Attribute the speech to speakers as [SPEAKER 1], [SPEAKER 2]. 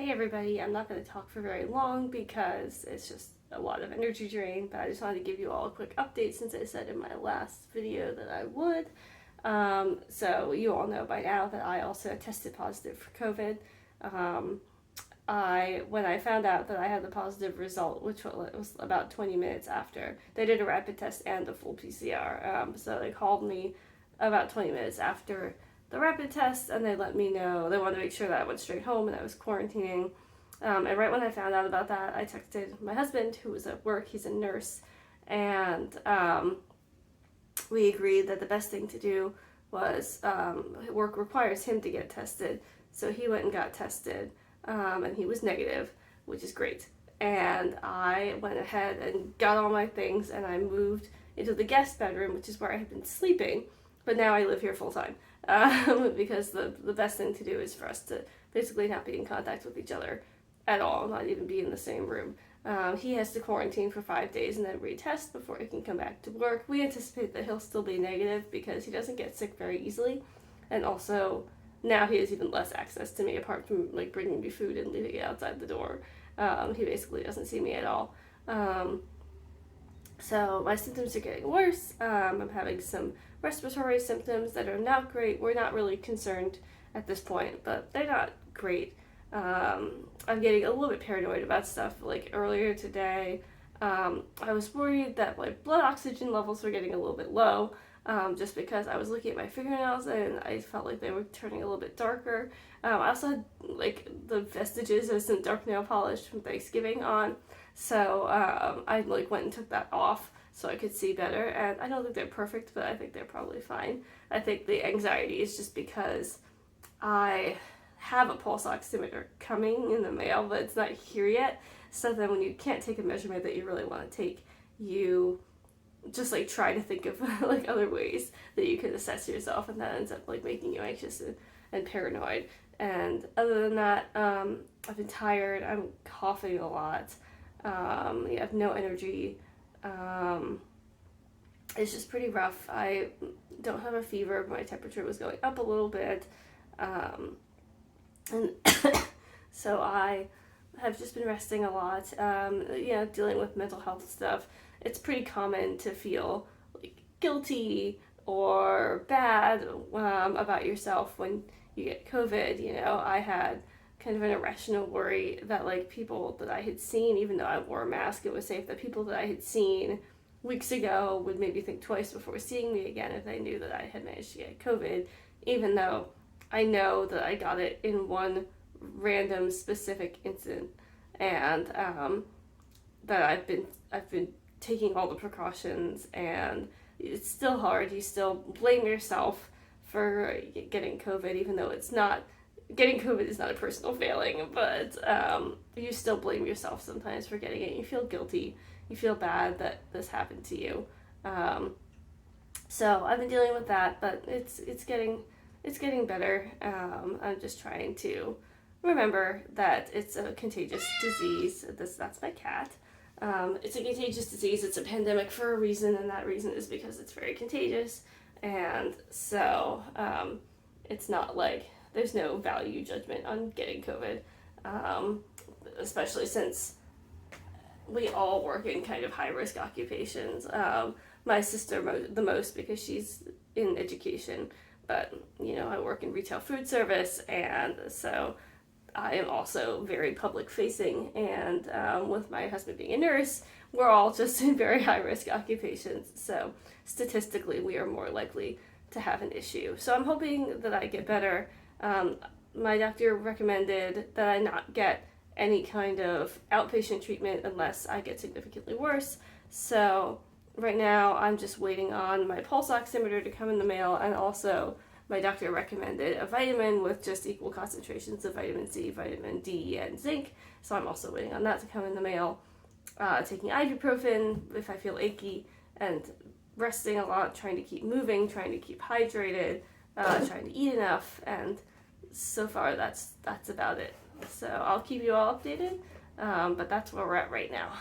[SPEAKER 1] Hey everybody, I'm not going to talk for very long because it's just a lot of energy drain, but I just wanted to give you all a quick update since I said in my last video that I would. So you all know by now that I also tested positive for COVID. When I found out that I had the positive result, which was about 20 minutes after, they did a rapid test and a full PCR. So they called me about 20 minutes after the rapid test, and they let me know they wanted to make sure that I went straight home and I was quarantining. And right when I found out about that, I texted my husband, who was at work. He's a nurse, and we agreed that the best thing to do was work requires him to get tested, so he went and got tested, and he was negative, which is great. And I went ahead and got all my things, and I moved into the guest bedroom, which is where I had been sleeping, but now I live here full time. Because the best thing to do is for us to basically not be in contact with each other at all, not even be in the same room. He has to quarantine for 5 days and then retest before he can come back to work. We anticipate that he'll still be negative because he doesn't get sick very easily, and also now he has even less access to me apart from like bringing me food and leaving it outside the door. He basically doesn't see me at all. So my symptoms are getting worse. I'm having some respiratory symptoms that are not great. We're not really concerned at this point, but they're not great. I'm getting a little bit paranoid about stuff. Like earlier today, I was worried that my blood oxygen levels were getting a little bit low, just because I was looking at my fingernails and I felt like they were turning a little bit darker. I also had like the vestiges of some dark nail polish from Thanksgiving on, so I like went and took that off so I could see better. And I don't think they're perfect, but I think they're probably fine. I think the anxiety is just because I have a pulse oximeter coming in the mail, but it's not here yet. So then when you can't take a measurement that you really want to take, you just like try to think of like other ways that you could assess yourself, and that ends up like making you anxious and paranoid. And other than that, I've been tired. I'm coughing a lot. I have no energy. It's just pretty rough. I don't have a fever, but my temperature was going up a little bit. And so I have just been resting a lot, dealing with mental health stuff. It's pretty common to feel like guilty or bad about yourself when you get COVID. You know, I had kind of an irrational worry that like people that I had seen, even though I wore a mask, it was safe, that people that I had seen weeks ago would maybe think twice before seeing me again if they knew that I had managed to get COVID, even though I know that I got it in one random specific incident, and that I've been taking all the precautions, and it's still hard. You still blame yourself for getting COVID, even though it's not. Getting COVID is not a personal failing, but you still blame yourself sometimes for getting it. You feel guilty. You feel bad that this happened to you. So I've been dealing with that, but it's getting better. I'm just trying to remember that it's a contagious disease. That's my cat. It's a contagious disease. It's a pandemic for a reason, and that reason is because it's very contagious. And so it's not like there's no value judgment on getting COVID, especially since we all work in kind of high-risk occupations. My sister the most because she's in education, but, you know, I work in retail food service, and so I am also very public-facing, and with my husband being a nurse, we're all just in very high-risk occupations, so statistically we are more likely to have an issue. So I'm hoping that I get better. My doctor recommended that I not get any kind of outpatient treatment unless I get significantly worse. So right now I'm just waiting on my pulse oximeter to come in the mail, and also my doctor recommended a vitamin with just equal concentrations of vitamin C, vitamin D, and zinc. So I'm also waiting on that to come in the mail. Taking ibuprofen if I feel achy, and resting a lot, trying to keep moving, trying to keep hydrated, trying to eat enough, and so far that's about it. So I'll keep you all updated, but that's where we're at right now.